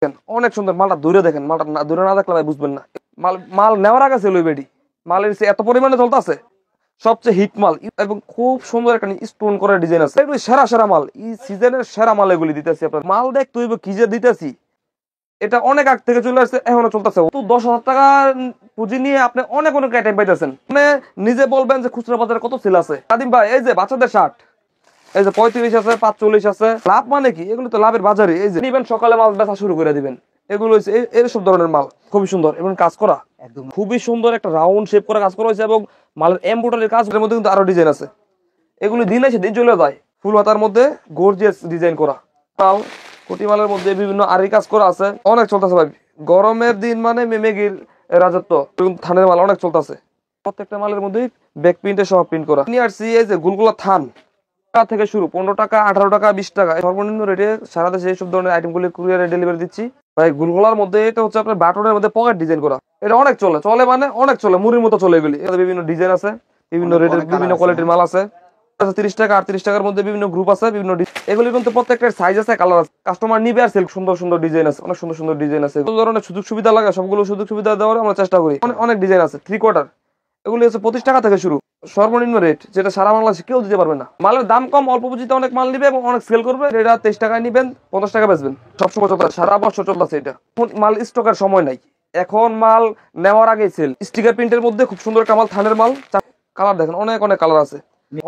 অনেক সুন্দর মালটা দূরে দেখেন, মালটা দূরে না দেখলে ভাই বুঝবেন না। মাল মাল নেওয়ার আগে ছিল বেডি, মালের এত পরিমাণে চলতেছে, সবচেয়ে হিট মাল এবং খুব সুন্দর একটা স্টোন করে ডিজাইন আছে। এগুলো সেরা সেরা মাল, এই সিজনের সেরা মাল এগুলি দিতেছি আপনার। মাল দেখ তুই কি যে দিতেছি, এটা অনেক আগ থেকে চলে আসছে, এখনো চলতেছে। তো 10,000 টাকা পুঁজি নিয়ে আপনি অনেক অনেক আইটেম পাইতেছেন। মানে নিজে বলবেন যে খুচরা বাজারে কত সেল আছে। কাদিম ভাই এই যে বাচ্চাদের শার্ট, এই যে 35 আছে, 45 আছে। লাভ মানে কি, এগুলো তো লাভের বাজারে। এই যে নিবেন সকালে মাল বেচা শুরু করে দিবেন। এগুলো হচ্ছে এইসব ধরনের মাল, খুবই সুন্দর এবং কাজ করা একদম খুবই সুন্দর, একটা রাউন্ড শেপ করে কাজ করা হয়েছে। এবং মালের এমব্রয়ডারির কাজের মধ্যে কিন্তু আরো ডিজাইন আছে। এগুলো দিন এসে দিন চলে যায়। ফুল হাতার মধ্যে গর্জিয়াস ডিজাইন করা মাল, কোটি মালের মধ্যে বিভিন্ন আরি কাজ করা আছে। অনেক চলতেছে ভাই, গরমের দিন মানে মেমেগির রাজত্ব। থানের মাল অনেক চলতেছে, প্রত্যেকটা মালের মধ্যে ব্যাক প্রিন্টে সহ প্রিন্ট করা নিয়ে আসছি। এই যে গুলগুলা থান থেকে শুরু 15 টাকা, 18 টাকা, 20 টাকা সর্বনিম্ন রেটে সারা দেশে এইসব ধরনের আইটেমগুলি কুরিয়ারে ডেলিভারি দিচ্ছি ভাই। গুলগুলার মধ্যে এটা হচ্ছে আপনার বাটনের মধ্যে পকেট ডিজাইন করা। এটা অনেক চলে মানে অনেক চলে, মুড়ির মতো চলে। এগুলি বিভিন্ন ডিজাইন আছে, বিভিন্ন রেটের বিভিন্ন কোয়ালিটির মাল আছে। 30 টাকা 38 টাকার মধ্যে বিভিন্ন গ্রুপ আছে, বিভিন্ন এগুলি কিন্তু প্রত্যেকটার সাইজ আছে, কালার আছে। কাস্টমার নিবে আর সিল্ক সুন্দর সুন্দর ডিজাইন আছে, অনেক সুন্দর সুন্দর ডিজাইন আছে। কোন ধরনের সুযোগ সুবিধা লাগে সবগুলো সুযোগ সুবিধা দেওয়ার আমরা চেষ্টা করি। অনেক ডিজাইন আছে। 3/4 এগুলি হচ্ছে 25 টাকা থেকে শুরু, সর্বনিম্ন রেট, যেটা সারা বাংলাদেশে কেউ দিতে পারবে না। মালের দাম কম, অল্প পুঁজিতে অনেক মাল নিবে এবং অনেক সেল করবে। এটা 23 টাকায় নিবেন, 50 টাকা বেচবেন। সবসময় চলতে সারা বছর চলতেছে এটা। মাল স্টকের সময় নাই, এখন মাল নেওয়ার আগেই সেল। স্টিকার প্রিন্টের মধ্যে খুব সুন্দর একটা মাল, থানের মাল। কালার দেখেন, অনেক অনেক কালার আছে,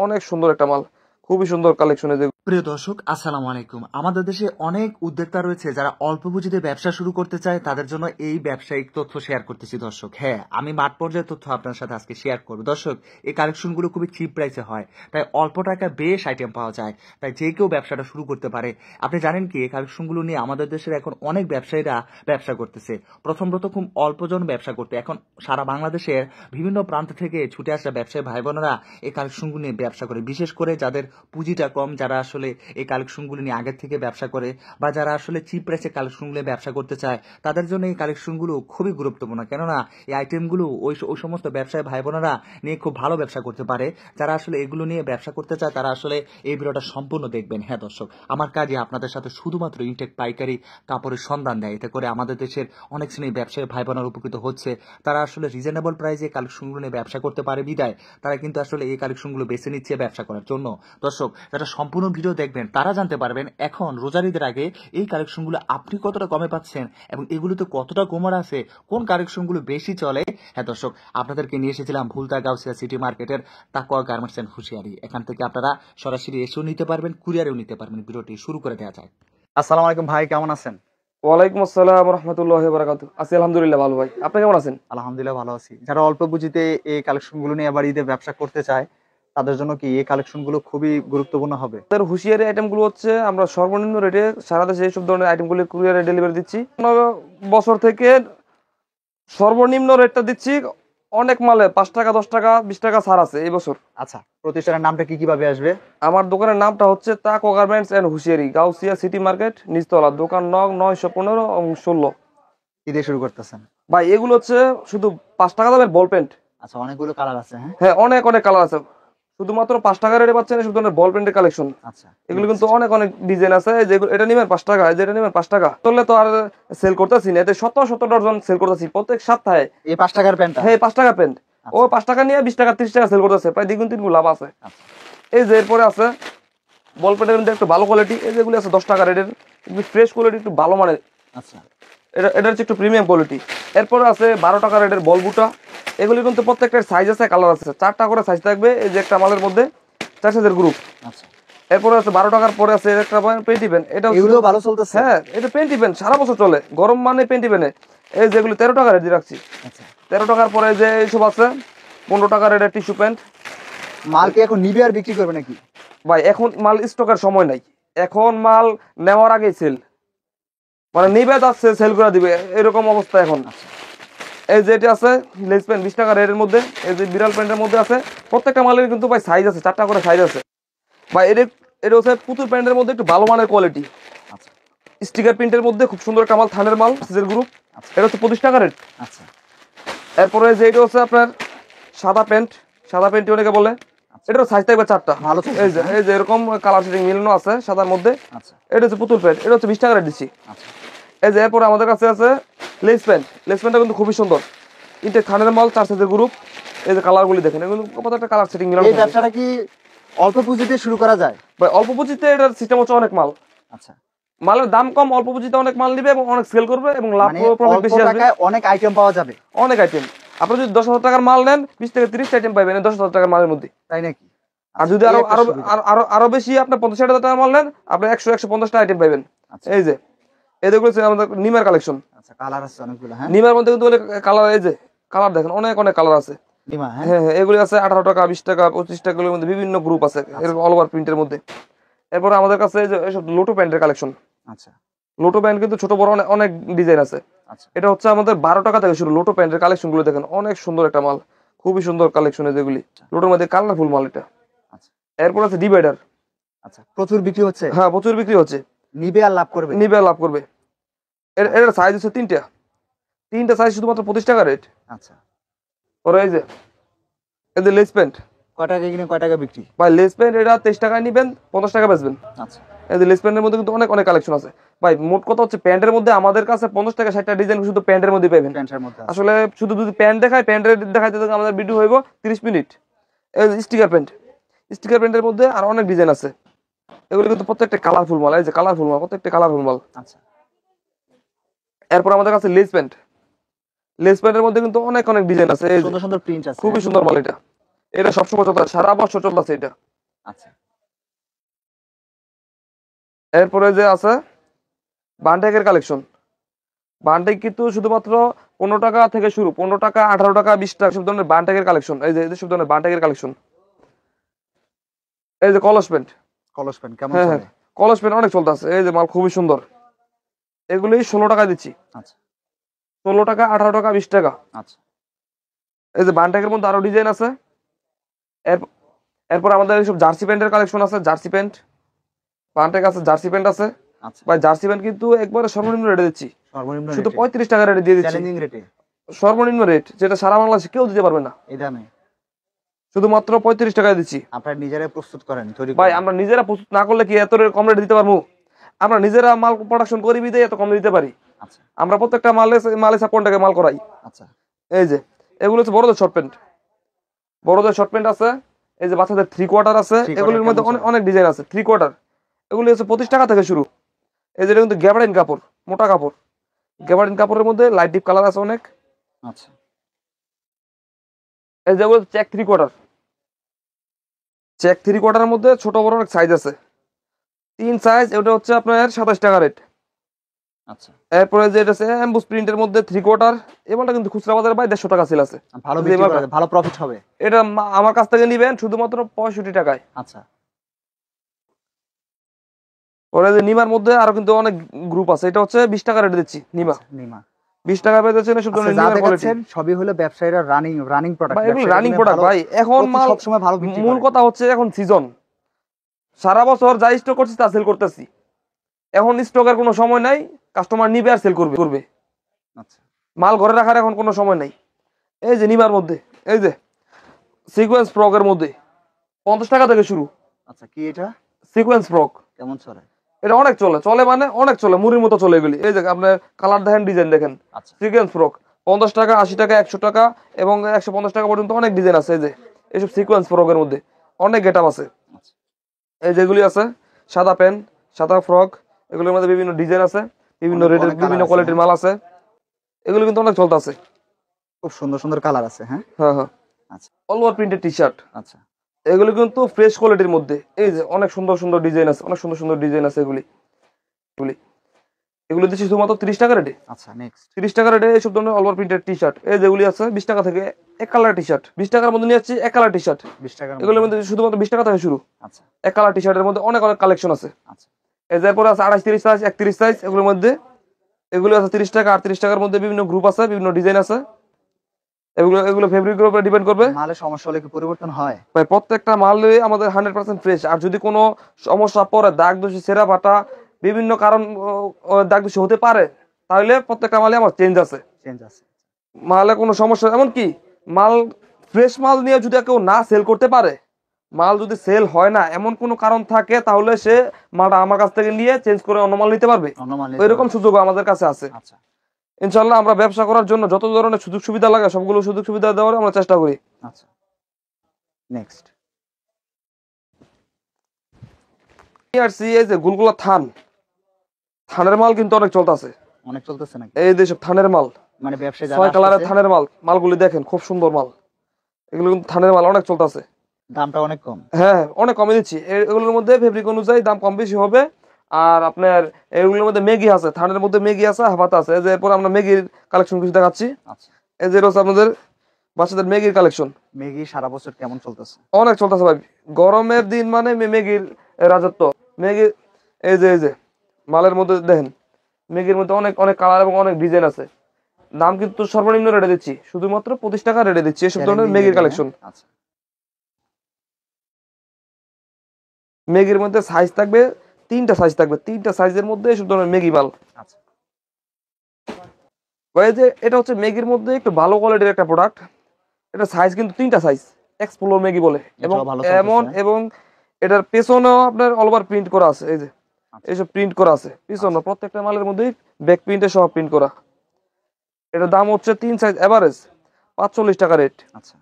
অনেক সুন্দর একটা মাল, খুবই সুন্দর কালেকশন। প্রিয় দর্শক, আসসালামু আলাইকুম। আমাদের দেশে অনেক উদ্যোক্তা রয়েছে যারা অল্প পুঁজিতে ব্যবসা শুরু করতে চায়, তাদের জন্য এই ব্যবসায়িক তথ্য শেয়ার করতেছি দর্শক। হ্যাঁ, আমি মাঠ পর্যায়ের তথ্য আপনার সাথে আজকে শেয়ার করবো দর্শক। এই কালেকশনগুলো খুবই চিপ প্রাইসে হয়, তাই অল্প টাকায় বেশ আইটেম পাওয়া যায়, তাই যে কেউ ব্যবসাটা শুরু করতে পারে। আপনি জানেন কি, এই কালেকশনগুলো নিয়ে আমাদের দেশের এখন অনেক ব্যবসায়ীরা ব্যবসা করতেছে। প্রথম খুব অল্পজন ব্যবসা করতে, এখন সারা বাংলাদেশের বিভিন্ন প্রান্ত থেকে ছুটে আসা ব্যবসায়ী ভাই বোনেরা এই কালেকশনগুলো নিয়ে ব্যবসা করে। বিশেষ করে যাদের পুঁজিটা কম, যারা আসলে এই কালেকশনগুলো নিয়ে আগের থেকে ব্যবসা করে, বা যারা আসলে চিপ প্রাইসে কালেকশনগুলো ব্যবসা করতে চায়, তাদের জন্য এই কালেকশনগুলো খুবই গুরুত্বপূর্ণ। কেননা এই আইটেমগুলো ওই সমস্ত ব্যবসায়ী ভাই বোনেরা নিয়ে খুব ভালো ব্যবসা করতে পারে। যারা আসলে এগুলো নিয়ে ব্যবসা করতে চায়, তারা আসলে এই ভিডিওটা সম্পূর্ণ দেখবেন। হ্যাঁ দর্শক, আমার কাজে আপনাদের সাথে শুধুমাত্র ইনটেক পাইকারি কাপড়ের সন্ধান দেয়। এতে করে আমাদের দেশের অনেক শ্রেণীর ব্যবসায়ী ভাই বোনেরা উপকৃত হচ্ছে। তারা আসলে রিজনেবল প্রাইসে কালেকশনগুলো নিয়ে ব্যবসা করতে পারে বিদায় তারা কিন্তু আসলে এই কালেকশনগুলো বেছে নিচ্ছে ব্যবসা করার জন্য। দর্শক, যারা সম্পূর্ণ ভিডিও দেখবেন তারা জানতে পারবেন এখন রোজার ঈদের আগে এই কালেকশনগুলো আপনি কতটা কমে পাচ্ছেন এবং এগুলোতে কতটা কমার আছে, কোন কালেকশনগুলো বেশি চলে। হ্যাঁ দর্শক, আপনাদেরকে নিয়ে এসেছিলাম ভুলতা গাউসিয়া সিটি মার্কেটের তাকওয়া গার্মেন্টস এন্ড হুঁশিয়ারি। এখান থেকে আপনারা সরাসরি এসেও নিতে পারবেন, কুরিয়ারেও নিতে পারবেন। ভিডিওটি শুরু করে দেওয়া যায়। আসসালামু আলাইকুম ভাই, কেমন আছেন? ওয়ালাইকুম আসসালাম রাহমাতুল্লাহি ওয়া বারাকাতুহু। আছি আলহামদুলিল্লাহ ভালো ভাই, আপনি কেমন আছেন? আলহামদুলিল্লাহ ভালো আছি। যারা অল্প পুঁজিতে এই কালেকশনগুলো নিয়ে আবার ঈদে ব্যবসা করতে চায়, তাদের জন্য কি এই কালেকশনগুলো খুবই গুরুত্বপূর্ণ হবে? আমাদের হুঁশিয়ারি আইটেমগুলো হচ্ছে আমরা সর্বনিম্ন রেটে সারা দেশে এইসব ধরনের আইটেমগুলি কুরিয়ারে ডেলিভারি দিচ্ছি। বছর থেকে সর্বনিম্ন রেটটা দিচ্ছি। অনেক মালে 5 টাকা 10 টাকা 20 টাকা ছাড় আছে এই বছর। আচ্ছা, প্রতিষ্ঠানের নামটা কি কিভাবে আসবে? আমার দোকানের নামটা হচ্ছে তাকওয়া garments and hosiery, Gausia city market, নিচতলা, দোকান নং 915 এবং 16। কি দিয়ে শুরু করতেছেন ভাই? এগুলো হচ্ছে শুধু 5 টাকা দামের বল পেন্ট। আচ্ছা, অনেকগুলো কালার আছে। হ্যাঁ, অনেক অনেক কালার আছে। শুধুমাত্র 5 টাকা রেটে পাচ্ছেন এসব ধরনের বল পেন্টের কালেকশন। আচ্ছা, এগুলো কিন্তু অনেক অনেক ডিজাইন আছে। যেগুলো এটা নেবেন 5 টাকা, যেটা নেবেন 5 টাকা। চললে তো আর সেল করতেছি না, এতে 17 ডজন সেল করতেছি প্রত্যেক সপ্তাহে। এই 5 টাকার প্যান্ট? হ্যাঁ, 5 টাকা প্যান্ট। ও 5 টাকা নিয়ে 20 টাকা 30 টাকা সেল করতেছে, প্রায় দ্বিগুণ তিনগুণ লাভ আছে। এই যে এরপরে আছে বল পেন্টের মধ্যে একটু ভালো কোয়ালিটি, এই যেগুলো আছে 10 টাকা রেটের, একটু ফ্রেশ কোয়ালিটি, একটু ভালো মানের। আচ্ছা, এটা হচ্ছে একটু প্রিমিয়াম কোয়ালিটি। এরপরে আছে 12 টাকা রেটের বল বুটা। এগুলি কিন্তু প্রত্যেকটার সাইজ আছে, কালার আছে, 4টা করে সাইজ থাকবে। এই যে একটা মালের মধ্যে 4 সাইজের গ্রুপ। আচ্ছা, এরপরে আছে 12 টাকার পরে আছে একটা পেন্টি পেন। এটা এগুলো ভালো চলতেছে। হ্যাঁ, এটা পেন্টি পেন সারা বছর চলে, গরম মানে পেন্টি পেনে। এই যেগুলো 13 টাকা রেট দিয়ে রাখছি। আচ্ছা, 13 টাকার পরে যে এইসব আছে 15 টাকা রেটের টিস্যু প্যান্ট। মাল কি এখন নিবে আর বিক্রি করবে নাকি? ভাই এখন মাল স্টকের সময় নাই, এখন মাল নেওয়ার আগেই সেল, মানে নিবে যাচ্ছে সেল করে দিবে, এরকম অবস্থা এখন। এই যে এটা আছে লেস প্যান্ট 20 টাকা রেটের মধ্যে, এই যে বিড়াল প্যান্টের মধ্যে আছে। প্রত্যেকটা মালের কিন্তু ভাই সাইজ আছে, 4টা করে সাইজ আছে ভাই। এটা হচ্ছে পুতুল প্যান্টের মধ্যে একটু ভালো মানের কোয়ালিটি। আচ্ছা, স্টিকার প্রিন্টের মধ্যে খুব সুন্দর একটা মাল, থানের মাল, সিজের গ্রুপ। এটা হচ্ছে 25 টাকা রেট। আচ্ছা, এরপরে যে এটা হচ্ছে আপনার সাদা প্যান্ট, সাদা প্যান্ট অনেকে বলে। এটার সাইজ থাকবে 4টা। ভালো, এই যে এরকম কালার সেটিং মিলানো আছে সাদার মধ্যে। আচ্ছা, এটা হচ্ছে পুতুল প্যান্ট, এটা হচ্ছে 20 টাকা রেট দিচ্ছি। আচ্ছা, এই যে এরপরে আমাদের কাছে আছে লেস প্যান্ট। লেস প্যান্টটা কিন্তু খুবই সুন্দর, ইনটেক থানের মাল, 4 সাইজের গ্রুপ। এই যে কালার গুলি দেখেন, এগুলো প্রত্যেকটা কালার সেটিং মিলানো। এই ব্যবসাটা কি অল্প পুঁজিতে শুরু করা যায়? ভাই অল্প পুঁজিতে এটার সিস্টেম হচ্ছে অনেক মাল, আচ্ছা, মালের দাম কম, অল্প পুঁজিতে অনেক মাল নিবে এবং অনেক সেল করবে এবং লাভ মানে প্রফিট অল্প বেশি আসবে। টাকায় অনেক আইটেম পাওয়া যাবে, অনেক আইটেম। আপনি যদি 10,000 টাকার মাল নেন, 20 থেকে 30 আইটেম পাবেন 10,000 টাকার মালের মধ্যে। তাই নাকি? আর যদি আরো আরো আরো আরো বেশি আপনি 50,000 টাকার মাল নেন, আপনি 100-150টা আইটেম পাবেন। এই যে এগুলো হচ্ছে আমাদের নিমার কালেকশন। আচ্ছা, কালার আছে অনেকগুলো। হ্যাঁ, নিমার মধ্যে কিন্তু কালার, এই যে কালার দেখেন, অনেক অনেক কালার আছে। নিমা, হ্যাঁ হ্যাঁ, এগুলি আছে 18 টাকা, 20 টাকা, 25 টাকার মধ্যে বিভিন্ন গ্রুপ আছে এরকম অল ওভার প্রিন্টের মধ্যে। এরপর আমাদের কাছে এই যে এসব লোটো প্যান্টের কালেকশন। আচ্ছা, লোটো প্যান্ট কিন্তু ছোট বড় অনেক অনেক ডিজাইন আছে। আচ্ছা, এটা হচ্ছে আমাদের 12 টাকা থেকে শুরু। লোটো প্যান্টের কালেকশন গুলো দেখেন, অনেক সুন্দর একটা মাল, খুবই সুন্দর কালেকশন যেগুলি লোটোর মধ্যে কালারফুল মাল এটা। আচ্ছা, এরপর আছে ডিভাইডার। আচ্ছা, প্রচুর বিক্রি হচ্ছে। হ্যাঁ, প্রচুর বিক্রি হচ্ছে। নিবে আর লাভ করবে। নিবে লাভ করবে। এর সাইজ হচ্ছে তিনটা সাইজ, শুধুমাত্র 25 টাকা রেট। আচ্ছা, ওর এই যে এদের লেস প্যান্ট, কয় টাকা কিনে কয় টাকা বিক্রি? ভাই লেস প্যান্ট এটা 23 টাকায় নিবেন, 50 টাকা বেচবেন। আচ্ছা, এই যে লেস প্যান্টের মধ্যে কিন্তু অনেক অনেক কালেকশন আছে ভাই। মোট কথা হচ্ছে প্যান্টের মধ্যে আমাদের কাছে 50 টাকা 60টা ডিজাইন শুধু প্যান্টের মধ্যে পাবেন। প্যান্টের মধ্যে আসলে শুধু যদি প্যান্ট দেখায়, প্যান্টের দেখাইতে আমাদের ভিডিও হইব 30 মিনিট। এই স্টিকার প্যান্টের মধ্যে আর অনেক ডিজাইন আছে। এগুলো কিন্তু প্রত্যেকটা কালারফুল মাল, এই যে কালারফুল মাল, প্রত্যেকটা কালারফুল মাল। আচ্ছা, এরপর আমাদের কাছে লেস প্যান্টের মধ্যে কিন্তু অনেক অনেক ডিজাইন আছে, এই যে সুন্দর সুন্দর প্রিন্ট আছে। খুবই সুন্দর মাল। এটা সবসময় চলতে, সারা বছর চলতেছে এটা। আচ্ছা, এরপরে যে আছে বান্টেকের কালেকশন। বান্টেক কিন্তু শুধুমাত্র 15 টাকা থেকে শুরু, 15 টাকা, 18 টাকা, 20 টাকা, সব ধরনের বান্টেকের কালেকশন। এই যে সব ধরনের বান্টেকের কালেকশন। এই যে কলস প্যান্ট কেমন হ্যাঁ চলে? হ্যাঁ, কলস প্যান্ট অনেক চলতেছে। এই যে মাল খুবই সুন্দর, এগুলি 16 টাকা দিচ্ছি। আচ্ছা, 16 টাকা, 18 টাকা, 20 টাকা। আচ্ছা, এই যে বান্টেকের মধ্যে আরো ডিজাইন আছে। এরপর আমাদের এইসব জার্সি প্যান্টের কালেকশন আছে। জার্সি প্যান্ট বান্টেক আছে, জার্সি প্যান্ট আছে। আচ্ছা, ভাই জার্সি প্যান্ট কিন্তু একবারে সর্বনিম্ন রেটে দিচ্ছি, সর্বনিম্ন শুধু রেটে, 35 টাকা রেটে দিয়ে দিচ্ছি। চ্যালেঞ্জিং রেটে, সর্বনিম্ন রেট যেটা সারা বাংলাদেশে কেউ দিতে পারবে না, এই দামে শুধুমাত্র 35 টাকায় দিচ্ছি। আপনারা নিজেরাই প্রস্তুত করেন, তৈরি ভাই করেন? আমরা নিজেরা প্রস্তুত না করলে কি এত কম রেটে দিতে পারবো? আমরা নিজেরা মাল প্রোডাকশন করি বিধায় এত কম দিতে পারি। আচ্ছা, আমরা প্রত্যেকটা মালে 56 টাকা মাল করাই। আচ্ছা, এই যে এগুলো হচ্ছে বড়দের শর্ট প্যান্ট আছে। এই যে বাচ্চাদের 3 কোয়ার্টার আছে, এগুলোর মধ্যে অনেক ডিজাইন আছে। 3 কোয়ার্টার এগুলো হচ্ছে 25 টাকা থেকে শুরু। এই যে কিন্তু গ্যাবার্ডিন কাপড়, মোটা কাপড়, গ্যাবার্ডিন কাপড়ের মধ্যে লাইট ডিপ কালার আছে অনেক। আচ্ছা, এই যে চেক 3 কোয়ার্টারের মধ্যে ছোট বড় অনেক সাইজ আছে, 3 সাইজ। এটা হচ্ছে আপনার 27 টাকা রেট। আচ্ছা, এরপরে যে এটা আছে এমবুস প্রিন্টের মধ্যে 3 কোয়ার্টার, এবারটা কিন্তু খুচরা বাজারে ভাই 150 টাকা সেল আছে। ভালো বিক্রি করা যায়, ভালো প্রফিট হবে। এটা আমার কাছ থেকে নিবেন শুধুমাত্র 65 টাকায়। আচ্ছা, পরে যে নিমার মধ্যে আরো কিন্তু অনেক গ্রুপ আছে। এটা হচ্ছে 20 টাকা রেটে দিচ্ছি নিমা। 20 টাকা পেয়েছেন সব ধরনের নিমার কোয়ালিটি। সবই হলো ব্যবসায়ীরা রানিং প্রোডাক্ট। ভাই এগুলো রানিং প্রোডাক্ট ভাই। এখন মাল সব সময় ভালো বিক্রি করে। মূল কথা হচ্ছে এখন সিজন, সারা বছর যা স্টক করছি তা সেল করতেছি। এখন স্টকের কোনো সময় নাই, কাস্টমার নিবে আর সেল করবে। আচ্ছা, মাল ঘরে রাখার এখন কোনো সময় নাই। এই যে নিমার মধ্যে এই যে সিকোয়েন্স ফ্রকের মধ্যে 50 টাকা থেকে শুরু। আচ্ছা, কি এটা? সিকোয়েন্স ফ্রক কেমন চলে? এটা অনেক চলে মানে অনেক চলে, মুড়ির মতো চলে এগুলি। এই যে আপনার কালার দেখেন, ডিজাইন দেখেন। আচ্ছা, সিকোয়েন্স ফ্রক 50 টাকা, 80 টাকা, 100 টাকা এবং 150 টাকা পর্যন্ত অনেক ডিজাইন আছে। এই যে এইসব সিকোয়েন্স ফ্রকের মধ্যে অনেক গেটআপ আছে। আচ্ছা, এই যেগুলি আছে সাদা প্যান্ট, সাদা ফ্রক, এগুলোর মধ্যে বিভিন্ন ডিজাইন আছে, বিভিন্ন রেটের, বিভিন্ন কোয়ালিটির মাল আছে। এগুলো কিন্তু অনেক চলতেছে, খুব সুন্দর সুন্দর কালার আছে। হ্যাঁ হ্যাঁ। আচ্ছা, all over printed T shirt. আচ্ছা, এগুলো কিন্তু ফ্রেশ কোয়ালিটির মধ্যে। এই যে অনেক সুন্দর ডিজাইন আছে, অনেক সুন্দর ডিজাইন আছে। এগুলো দিচ্ছি শুধুমাত্র 30 টাকা রেটে। আচ্ছা, নেক্সট 30 টাকা রেটে এইসব ধরনের all over printed T shirt. এই যেগুলি আছে 20 টাকা থেকে এক কালার টি শার্ট। 20 টাকার মধ্যে নিয়ে যাচ্ছি এক কালার টি শার্ট। 20 টাকার এগুলোর মধ্যে শুধুমাত্র 20 টাকা থেকে শুরু। আচ্ছা, এক কালার টি শার্টের মধ্যে অনেক কালেকশন আছে। আচ্ছা, এই যে এরপরে আছে 28, 30 সাইজ, 31 সাইজ। এগুলোর মধ্যে এগুলো আছে 30 টাকা, 38 টাকার মধ্যে বিভিন্ন গ্রুপ আছে, বিভিন্ন ডিজাইন আছে। এগুলো ফেব্রিকের উপরে ডিপেন্ড করবে। মালের সমস্যা হলে কি পরিবর্তন হয়? ভাই প্রত্যেকটা মালই আমাদের 100% ফ্রেশ। আর যদি কোনো সমস্যা পড়ে, দাগ দোষী, ছেঁড়া ফাটা, বিভিন্ন কারণ দাগ দোষী হতে পারে, তাহলে প্রত্যেকটা মালে আমার চেঞ্জ আছে। মালে কোনো সমস্যা, এমন কি মাল ফ্রেশ মাল নিয়ে যদি কেউ না সেল করতে পারে, মাল যদি সেল হয় না এমন কোনো কারণ থাকে তাহলে সে মালটা আমার কাছ থেকে নিয়ে চেঞ্জ করে অন্য মাল নিতে পারবে। এরকম সুযোগ আমাদের কাছে আছে। আচ্ছা, ইনশাআল্লাহ আমরা ব্যবসা করার জন্য যত ধরনের সুযোগ সুবিধা লাগে সবগুলো সুযোগ সুবিধা দেওয়ার আমরা চেষ্টা করি। আচ্ছা, নেক্সট আসছি এই যে গুলগুলা থানের মাল কিন্তু অনেক চলতেছে, অনেক চলতেছে নাকি? এই যে সব থানের মাল, মানে ব্যবসায় যারা 6 কালারের আসতেছে, থানের মাল, মালগুলি দেখেন খুব সুন্দর মাল, এগুলো কিন্তু থানের মাল অনেক চলতেছে। দামটা অনেক কম। হ্যাঁ অনেক কমে দিচ্ছি, এগুলোর মধ্যে ফেব্রিক অনুযায়ী দাম কম বেশি হবে। আর আপনার এগুলোর মধ্যে মেগি আছে, থানের মধ্যে মেগি আছে, হাফাতা আছে। এই যে এরপর আমরা মেগির কালেকশন কিছু দেখাচ্ছি। আচ্ছা, এই যে হচ্ছে আপনাদের বাচ্চাদের মেগির কালেকশন। মেগি সারা বছর কেমন চলতেছে? অনেক চলতেছে ভাই, গরমের দিন মানে মেগির রাজত্ব। মেগি এই যে মালের মধ্যে দেখেন, মেগির মধ্যে অনেক অনেক কালার এবং অনেক ডিজাইন আছে। দাম কিন্তু সর্বনিম্ন রেটে দিচ্ছি, শুধুমাত্র 25 টাকা রেটে দিচ্ছি এসব ধরনের মেগির কালেকশন। আচ্ছা, মেগির মধ্যে সাইজ থাকবে 3টা সাইজ থাকবে, 3টা সাইজের মধ্যে এসব ধরনের মেগি মাল। আচ্ছা, ভাই যে এটা হচ্ছে মেগির মধ্যে একটু ভালো কোয়ালিটির একটা প্রোডাক্ট। এটা সাইজ কিন্তু 3টা সাইজ, এক্সপ্লোর মেগি বলে। এবং এটাও ভালো চলতেছে। এমন এবং এটার পেছনেও আপনার অল ওভার প্রিন্ট করা আছে, এই যে আচ্ছা, এইসব প্রিন্ট করা আছে পিছনে, প্রত্যেকটা মালের মধ্যেই ব্যাক প্রিন্টে সহ প্রিন্ট করা। এটার দাম হচ্ছে 3 সাইজ এভারেজ 45 টাকা রেট। আচ্ছা,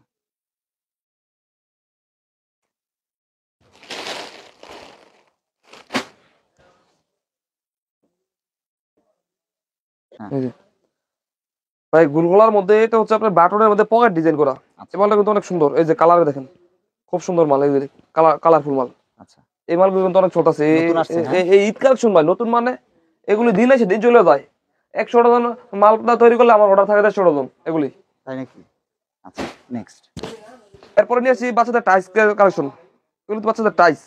হ্যাঁ, এই যে ভাই গুলগোলার মধ্যে এটা হচ্ছে আপনার বাটনের মধ্যে পকেট ডিজাইন করা। আচ্ছা, এই মালটা কিন্তু অনেক সুন্দর, এই যে কালারে দেখেন খুব সুন্দর মাল, এই যে কালারফুল মাল। আচ্ছা, এই মালগুলো কিন্তু অনেক চলতেছে নতুন আসছে, হ্যাঁ? এই ঈদ কালেকশন ভাই। নতুন মানে এগুলি দিন এসে দিন চলে যায়। 100 ডজন মালটা তৈরি করলে আমার অর্ডার থাকে 150 ডজন এগুলি। তাই নাকি? আচ্ছা, নেক্সট। এরপরে নিয়ে আসি বাচ্চাদের টাইস কালেকশন। এগুলো তো বাচ্চাদের টাইস,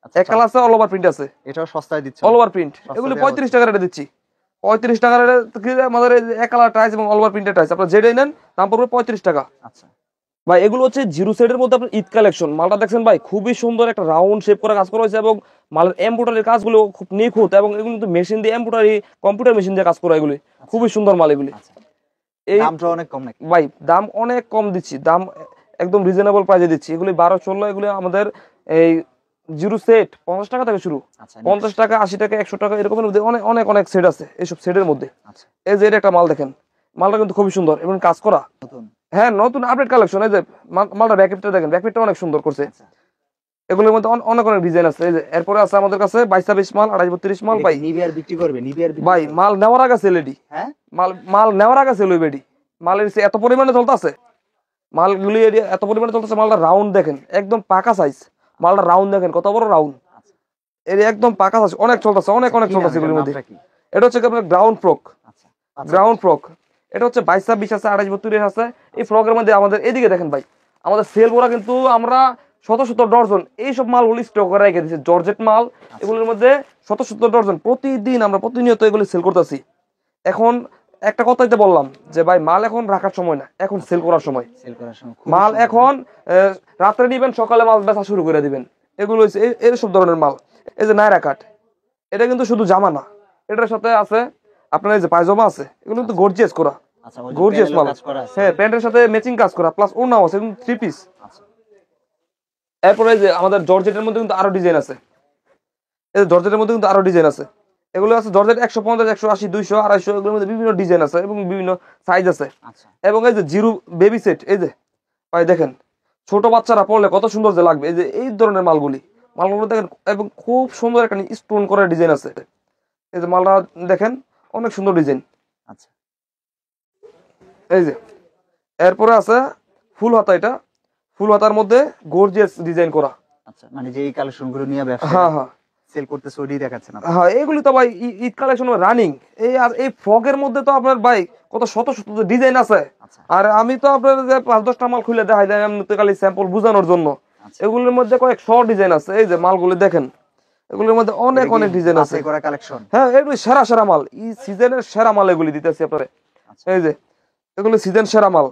আচ্ছা, এক কালার আছে, অল ওভার প্রিন্ট আছে, এটাও সস্তায় দিচ্ছে? All over print. এগুলি 35 টাকা রেটে দিচ্ছি। 35 টাকা রেটে আমাদের এই যে এক কালার টাইস এবং অল ওভার প্রিন্টের টাইস আপনারা যেটাই নেন দাম পড়বে 35 টাকা। আচ্ছা, ভাই এগুলো হচ্ছে জিরো সেটের মধ্যে আপনার ঈদ কালেকশন। মালটা দেখছেন ভাই, খুবই সুন্দর একটা রাউন্ড শেপ করে কাজ করা হয়েছে এবং মালের এমব্রয়ডারির কাজগুলো খুব নিখুঁত এবং এগুলো কিন্তু মেশিন দিয়ে এমব্রয়ডারি, কম্পিউটার মেশিন দিয়ে কাজ করা, এগুলি খুবই সুন্দর মাল এগুলি। আচ্ছা, এই দামটা অনেক কম নাকি? ভাই দাম অনেক কম দিচ্ছি, দাম একদম রিজনেবল প্রাইসে দিচ্ছি। এগুলি 12-16, এগুলি আমাদের এই জিরো সেট 50 টাকা থেকে শুরু, আচ্ছা, 50 টাকা, 80 টাকা, 100 টাকা এরকমের মধ্যে অনেক অনেক অনেক সেট আছে। এইসব সেটের মধ্যে আচ্ছা, এই যে এটা একটা মাল দেখেন, মালটা কিন্তু খুবই সুন্দর এবং কাজ করা। নতুন? হ্যাঁ নতুন আপডেট কালেকশন। এই যে মালটা ব্যাকেটটা দেখেন, ব্যাকেটটা অনেক সুন্দর করছে। আচ্ছা, এগুলোর মধ্যে অনেক অনেক ডিজাইন আছে। এই যে এরপরে আছে আমাদের কাছে 22-23 মাল, 28-32 মাল। ভাই নিবিয়ার বিক্রি করবে? নিবিয়ার বিক্রি ভাই করবে? মাল নেওয়ার আগে সেলেডি, হ্যাঁ, মাল নেওয়ার আগে সেল বেডি। মালের এত পরিমাণে চলতেছে, মালগুলি এত পরিমাণে চলতেছে। মালটা রাউন্ড দেখেন, একদম পাকা সাইজ। মালটা রাউন্ড দেখেন কত বড় রাউন্ড, আচ্ছা, এর একদম পাকা সাইজ। অনেক চলতেছে, অনেক অনেক কি চলতেছে নাম, এগুলোর এটার মধ্যে। নামটা কি? এটা হচ্ছে আপনার গ্রাউন্ড ফ্রক, আচ্ছা, আচ্ছা, গ্রাউন্ড ফ্রক। এটা হচ্ছে 22-26 আছে, 28-32 আছে। এই ফ্রকের মধ্যে আমাদের এদিকে দেখেন ভাই, আমাদের সেল করা কিন্তু আমরা শত শত ডজন এইসব মালগুলি স্টক করে রেখে দিচ্ছি, জর্জেট মাল। এগুলোর মধ্যে শত শত ডজন প্রতিদিন আমরা প্রতিনিয়ত এগুলি সেল করতেছি। এখন একটা কথাইতে বললাম যে ভাই মাল এখন রাখার সময় না, এখন সেল করার সময়। সেল করার সময় মাল এখন রাত্রে নিবেন, সকালে মাল বেচা শুরু করে দিবেন। এগুলো হচ্ছে এইসব ধরনের মাল। এই যে নায়রা কাট, এটা কিন্তু শুধু জামা না, এটার সাথে আছে আপনার এই যে পায়জামা আছে, এগুলো কিন্তু গর্জিয়াস করা, আচ্ছা, ওই যে গর্জিয়াস প্যানেলের মাল। কাজ করা আছে? হ্যাঁ প্যান্টের সাথে ম্যাচিং কাজ করা, প্লাস ওড়নাও আছে, কিন্তু 3 পিস। আচ্ছা, এরপরে যে আমাদের জর্জেটের মধ্যে কিন্তু আরো ডিজাইন আছে। এই যে জর্জেটের মধ্যে কিন্তু আরো ডিজাইন আছে। এগুলো আছে জর্জেট 150, 180, 200, 250, এগুলোর মধ্যে বিভিন্ন ডিজাইন আছে এবং বিভিন্ন সাইজ আছে। আচ্ছা, এবং এই যে জিরো বেবি সেট, এই যে ভাই দেখেন ছোট বাচ্চারা পড়লে কত সুন্দর যে লাগবে। এই যে এই ধরনের মালগুলো দেখেন এবং খুব সুন্দর একটা স্টোন করা ডিজাইন আছে। এই যে মালটা দেখেন অনেক সুন্দর ডিজাইন। আচ্ছা, এই যে এরপরে আছে ফুল হাতা, এটা ফুল হাতার মধ্যে গর্জিয়াস ডিজাইন করা। আচ্ছা, মানে যে এই কালেকশন গুলো নিয়ে ব্যবসা হ্যাঁ হ্যাঁ সেল করতেছে ওইটাই দেখাচ্ছেন আপনি? হ্যাঁ, এগুলি তো ভাই ঈদ কালেকশন রানিং। এই আর এই ফ্রকের মধ্যে তো আপনার ভাই কত শত শত ডিজাইন আছে। আচ্ছা, আর আমি তো আপনার যে 5-10টা মাল খুলে দেখাই দেয় এমনিতে খালি স্যাম্পল বোঝানোর জন্য। আচ্ছা, এগুলোর মধ্যে কয়েক শো ডিজাইন আছে। এই যে মালগুলি দেখেন, এগুলোর মধ্যে অনেক এটা কি অনেক ডিজাইন আছে। বাছাই করা কালেকশন? হ্যাঁ এগুলি সেরা সেরা মাল, এই সিজনের সেরা মাল এগুলি দিতেছি আপনারে। আচ্ছা, এই যে এগুলো সিজন সেরা মাল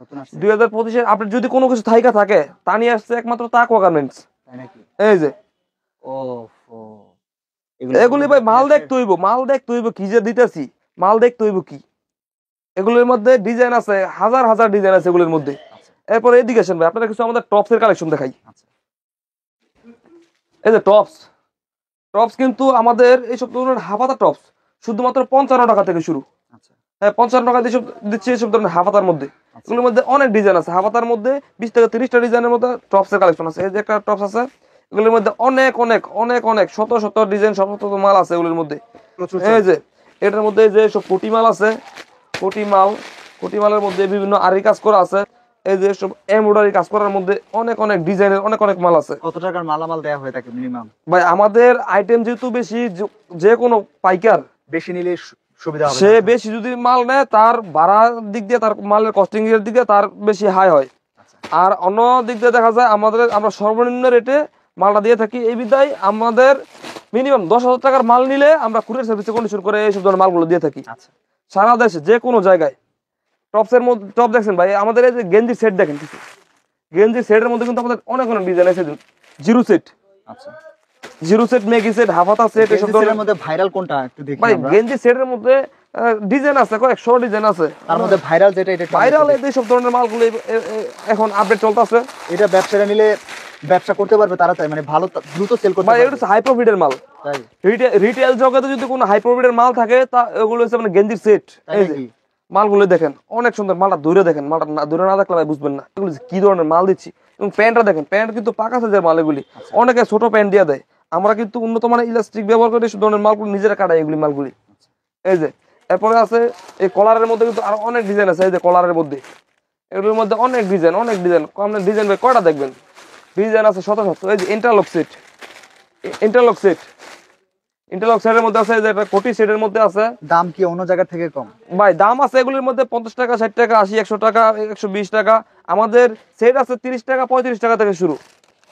নতুন আসছে? 2025-এর। আপনার যদি কোনো কিছু থাইকা থাকে তা নিয়ে আসছে একমাত্র তাকওয়া গার্মেন্টস। তাই নাকি? এই যে ও, এগুলি ভাই মাল দেখতে হইব, মাল দেখতে হইব কি যে দিতেছি, মাল দেখতে হইব কি। এগুলোর মধ্যে ডিজাইন আছে, হাজার হাজার ডিজাইন আছে এগুলোর মধ্যে। আচ্ছা, এরপরে এদিকে আসেন ভাই, আপনারা কিছু আমাদের টপসের কালেকশন দেখাই। আচ্ছা, এই যে টপস, টপস কিন্তু আমাদের এইসব ধরনের হাফাতা টপস শুধুমাত্র 55 টাকা থেকে শুরু। আচ্ছা হ্যাঁ, 55 টাকা দিয়ে দিচ্ছি এইসব ধরনের হাফাতার মধ্যে। এগুলোর মধ্যে অনেক ডিজাইন আছে, হাফাতার মধ্যে 20 থেকে 30টা ডিজাইনের মধ্যে টপসের কালেকশন আছে। এই যে একটা টপস আছে, এগুলোর মধ্যে অনেক অনেক অনেক অনেক শত শত ডিজাইন, শত শত মাল আছে এগুলোর মধ্যে। প্রচুর এই যে এটার মধ্যে যে সব কোটি মাল আছে, কোটি মাল, কোটি মালের মধ্যে বিভিন্ন আরি কাজ করা আছে। এই যে সব এমব্রয়ডারি কাজ করার মধ্যে অনেক অনেক ডিজাইনের অনেক অনেক মাল আছে। কত টাকার মালামাল দেওয়া হয়ে থাকে মিনিমাম? ভাই আমাদের আইটেম যেহেতু বেশি, যে কোনো পাইকার বেশি নিলে সুবিধা হবে? সে বেশি যদি মাল নেয় তার ভাড়ার দিক দিয়ে, তার মালের কস্টিং এর দিক দিয়ে তার বেশি হাই হয়। আর অন্য দিক দিয়ে দেখা যায় আমরা সর্বনিম্ন রেটে মালটা দিয়ে থাকি। এই বিধায় আমাদের মিনিমাম 10,000 টাকার মাল নিলে আমরা কুরিয়ার সার্ভিসে কন্ডিশন করে এইসব ধরনের মালগুলো দিয়ে থাকি আচ্ছা সারা দেশে যে কোনো জায়গায়। টপসের মধ্যে টপ দেখছেন ভাই, আমাদের এই যে গেঞ্জি সেট দেখেন, কিছু গেঞ্জি সেটের মধ্যে কিন্তু আমাদের অনেক অনেক ডিজাইন আছে। জিরো সেট, আচ্ছা জিরো সেট, মেগি সেট, হাফাতা সেট, এসব ধরনের মধ্যে ভাইরাল কোনটা একটু দেখি ভাই। আমরা। গেঞ্জি সেটের মধ্যে ডিজাইন আছে, কয়েকশো ডিজাইন আছে। তার মধ্যে ভাইরাল যেটা, এটা ভাইরাল এই সব ধরনের মালগুলো এখন আপডেট চলতেছে। এটা ব্যবসায়ীরা নিলে ব্যবসা করতে পারবে তাড়াতাড়ি, মানে ভালো দ্রুত সেল করতে ভাই পারবে। এটা হচ্ছে হাই প্রফিটের মাল। তাই রিটেল জগতে যদি কোনো হাই প্রফিটের মাল থাকে তা এগুলো হচ্ছে মানে গেঞ্জির সেট। এই যে মালগুলো দেখেন অনেক সুন্দর, মালটা দূরে দেখেন, মালটা দূরে না দেখলে ভাই বুঝবেন না এগুলো কি ধরনের মাল দিচ্ছি। এবং প্যান্টটা দেখেন, প্যান্ট কিন্তু পাকা সাইজের মাল এগুলি। অনেকে ছোট প্যান্ট দিয়ে দেয়, আমরা কিন্তু উন্নত মানের ইলাস্টিক ব্যবহার করে এই ধরনের মালগুলো নিজেরা কাটাই এগুলি মালগুলি। এই যে এরপরে আছে এই কলারের মধ্যে কিন্তু আরো অনেক ডিজাইন আছে। এই যে কলারের মধ্যে, এগুলোর মধ্যে অনেক ডিজাইন, অনেক ডিজাইন। আপনার ডিজাইন ভাই কয়টা দেখবেন, ডিজাইন আছে শত শত। এই যে interlock set, interlock set, interlock সেটের মধ্যে আছে। যে একটা কোটি সেটের মধ্যে আছে। দাম কি অন্য জায়গা থেকে কম? ভাই দাম আছে এগুলির মধ্যে 50 টাকা, 60 টাকা, 80, 100 টাকা, 120 টাকা। আমাদের সেট আছে 30 টাকা, 35 টাকা থেকে শুরু।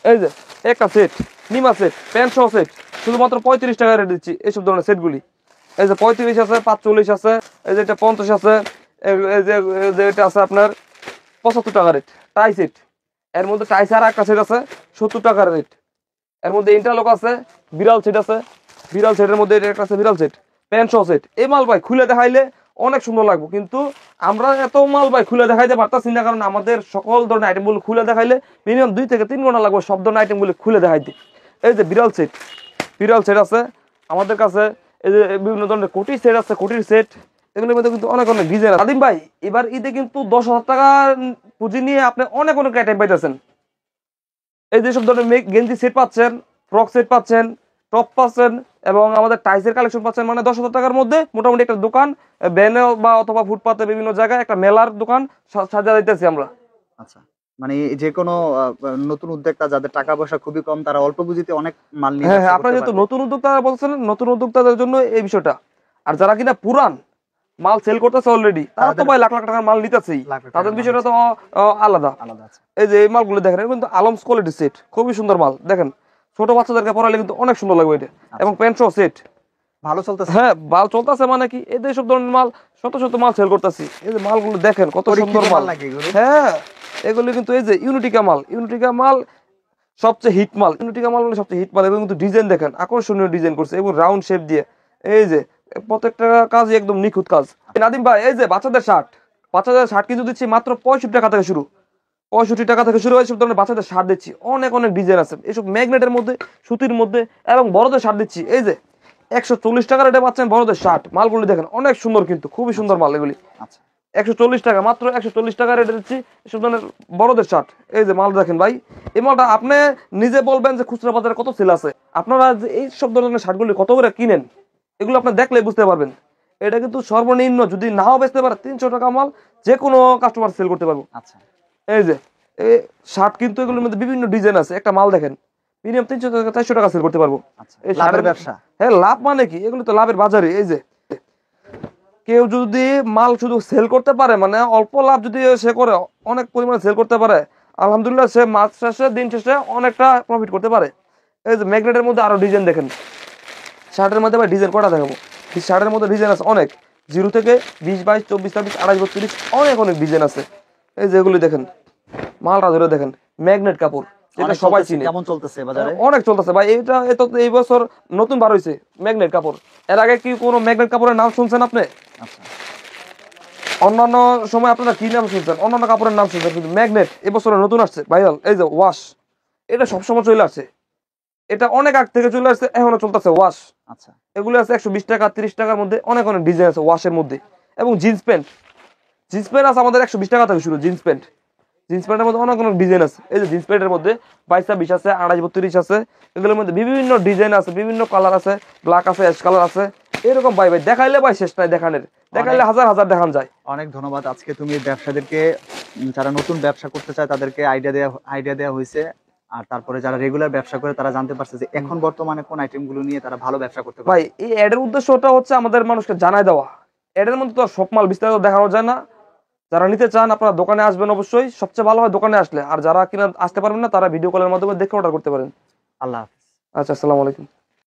এই যে একটা সেট, নিমা সেট, প্যান্ট সহ সেট শুধুমাত্র 35 টাকা রেট দিচ্ছি এইসব ধরনের সেটগুলি। এই যে 35 আছে, 45 আছে, এই যে এটা 50 আছে, এই যে এটা আছে আপনার 75 টাকা রেট। টাই সেট, এর মধ্যে টাই আর একটা সেট আছে 70 টাকার রেট। এর মধ্যে ইন্টারলক আছে, বিড়াল সেট আছে, বিড়াল সেটের মধ্যে এটা একটা আছে বিড়াল সেট, প্যান্ট সহ সেট। এই মাল ভাই খুলে দেখাইলে অনেক সুন্দর লাগবে, কিন্তু আমরা এত মাল ভাই খুলে দেখাইতে পারতাছি না, কারণ আমাদের সকল ধরনের আইটেমগুলো খুলে দেখাইলে মিনিমাম 2 থেকে 3 ঘন্টা লাগবে সব ধরনের আইটেমগুলো খুলে দেখাইতে। এই যে বিড়াল সেট, বিড়াল সেট আছে আমাদের কাছে। এই যে বিভিন্ন ধরনের কোটি সেট আছে, কোটির সেট। এগুলোর মধ্যে কিন্তু অনেক অনেক ডিজাইন। আদিম ভাই এবার ঈদে কিন্তু 10,000 টাকা পুঁজি নিয়ে আপনি অনেক অনেক আইটেম পাইতেছেন। এই যেসব ধরনের গেঞ্জি সেট পাচ্ছেন, ফ্রক সেট পাচ্ছেন, টপ পাচ্ছেন, এবং আমাদের টাইসের কালেকশন পাচ্ছেন। মানে 10,000 টাকার মধ্যে মোটামুটি একটা দোকান, ভ্যানে বা অথবা ফুটপাতে বিভিন্ন জায়গায় একটা মেলার দোকান সাজা দিতেছি আমরা। আচ্ছা, মানে যে কোনো নতুন উদ্যোক্তা যাদের টাকা পয়সা খুবই কম, তারা অল্প পুঁজিতে অনেক মাল নিয়ে হ্যাঁ, আপনারা যেহেতু নতুন উদ্যোক্তা বলছেন, নতুন উদ্যোক্তাদের জন্য এই বিষয়টা। আর যারা কিনা পুরান মাল সেল করতেছে অলরেডি, তারা তো ভাই লাখ লাখ টাকার মাল নিতেছেই, তাদের বিষয়টা তো আলাদা। এই যে এই মালগুলো দেখেন, কিন্তু আলমস কোয়ালিটি সেট, খুবই সুন্দর মাল। দেখেন ছোট বাচ্চাদেরকে পরাইলে কিন্তু অনেক সুন্দর লাগবে এটা। এবং প্যান্ট সহ সেট ভালো চলতেছে। হ্যাঁ, ভালো চলতেছে। মানে কি এই সব ধরনের মাল শত শত মাল সেল করতেছি। এই যে মালগুলো দেখেন কত সুন্দর মাল। হ্যাঁ, এগুলো কিন্তু এই যে ইউনিটিকা মাল, ইউনিটিকা মাল সবচেয়ে হিট মাল। ইউনিটিকা মাল মানে সবচেয়ে হিট মাল। এবং কিন্তু ডিজাইন দেখেন, আকর্ষণীয় ডিজাইন করছে এবং রাউন্ড শেপ দিয়ে। এই যে প্রত্যেকটা কাজই একদম নিখুঁত কাজ। নাদিম ভাই এই যে বাচ্চাদের শার্ট, বাচ্চাদের শার্ট কিন্তু দিচ্ছি মাত্র 65 টাকা থেকে শুরু। 65 টাকা থেকে শুরু হয় সব ধরনের বাচ্চাদের শার্ট দিচ্ছি। অনেক অনেক ডিজাইন আছে এইসব ম্যাগনেটের মধ্যে, সুতির মধ্যে। এবং বড়দের শার্ট দিচ্ছি এই যে 140 টাকা রেটে পাচ্ছেন বড়দের শার্ট। মালগুলি দেখেন অনেক সুন্দর, কিন্তু খুবই সুন্দর মাল এগুলি। 140 টাকা, মাত্র 140 টাকা রেটে দিচ্ছি এসব ধরনের বড়দের শার্ট। এই যে মাল দেখেন ভাই, এই মালটা আপনি নিজে বলবেন যে খুচরা বাজারে কত সেল আছে। আপনারা যে এই সব ধরনের শার্টগুলি কত করে কিনেন, এগুলো আপনি দেখলে বুঝতে পারবেন। এটা কিন্তু সর্বনিম্ন যদি নাও বেচতে পারে 300 টাকা মাল যে কোনো কাস্টমার সেল করতে পারবো। আচ্ছা, এই যে এই শার্ট কিন্তু এগুলোর মধ্যে বিভিন্ন ডিজাইন আছে। একটা মাল দেখেন মিনিমাম 300 টাকা 400 টাকা সেল করতে পারবো। এই লাভের ব্যবসা। হ্যাঁ, লাভ মানে কি, এগুলো তো লাভের বাজারে। এই যে কেউ যদি মাল শুধু সেল করতে পারে, মানে অল্প লাভ যদি সে করে, অনেক পরিমাণে সেল করতে পারে, আলহামদুলিল্লাহ সে মাস শেষে দিন শেষে অনেকটা প্রফিট করতে পারে। এই যে ম্যাগনেটের মধ্যে আরো ডিজাইন দেখেন, শার্টের মধ্যে ডিজাইন কটা দেখাবো। শার্টের মধ্যে ডিজাইন আছে অনেক, 0 থেকে 20, 22, 24, 26, 28, 32 অনেক অনেক ডিজাইন আছে। এই যে এগুলি দেখেন, মালটা ধরে দেখেন, ম্যাগনেট কাপড়, যেটা সবাই চিনে। কেমন চলতেছে বাজারে? অনেক চলতেছে ভাই। এটা এই বছর নতুন বার হইছে ম্যাগনেট কাপড়। এর আগে কি কোনো ম্যাগনেট কাপড়ের নাম শুনছেন আপনি? আচ্ছা, অন্যান্য সময় আপনারা কি নাম শুনছেন, অন্যান্য কাপড়ের নাম শুনছেন, কিন্তু ম্যাগনেট এবছর নতুন আসছে ভাইরাল। এই যে ওয়াশ, এটা সবসময় চলে আসছে। এটা অনেক আগ থেকে চলে আসছে, এখনো চলতেছে ওয়াশ। আচ্ছা এগুলো আছে 120 টাকা 30 টাকার মধ্যে, অনেক অনেক ডিজাইন আছে ওয়াশের মধ্যে। এবং জিন্স প্যান্ট আছে আমাদের 120 টাকা থেকে শুরু। জিন্স প্যান্টের মধ্যে অনেক অনেক ডিজাইন আছে। এই যে জিন্স প্যান্টের মধ্যে 22-20 আছে, 28-32 আছে। এগুলোর মধ্যে বিভিন্ন ডিজাইন আছে, বিভিন্ন কালার আছে, ব্ল্যাক আছে, অ্যাশ কালার আছে। এরকম ভাই দেখাইলে ভাই শেষ নাই, দেখাইলে হাজার হাজার দেখান যায়। অনেক ধন্যবাদ। আজকে তুমি ব্যবসাদেরকে, যারা নতুন ব্যবসা করতে চায় তাদেরকে আইডিয়া দেওয়া হয়েছে। আর তারপরে যারা রেগুলার ব্যবসা করে তারা জানতে পারছে যে এখন বর্তমানে কোন আইটেমগুলো নিয়ে তারা ভালো ব্যবসা করতে পারে। ভাই এই অ্যাডের উদ্দেশ্যটা হচ্ছে আমাদের মানুষকে জানাই দেওয়া। অ্যাডের মধ্যে তো সব মাল বিস্তারিত দেখানো যায় না। যারা নিতে চান আপনারা দোকানে আসবেন, অবশ্যই সবচেয়ে ভালো হয় দোকানে আসলে। আর যারা কিনা আসতে পারবেন না তারা ভিডিও কলের মাধ্যমে দেখে অর্ডার করতে পারেন। আল্লাহ হাফেজ। আচ্ছা, আসসালামু আলাইকুম।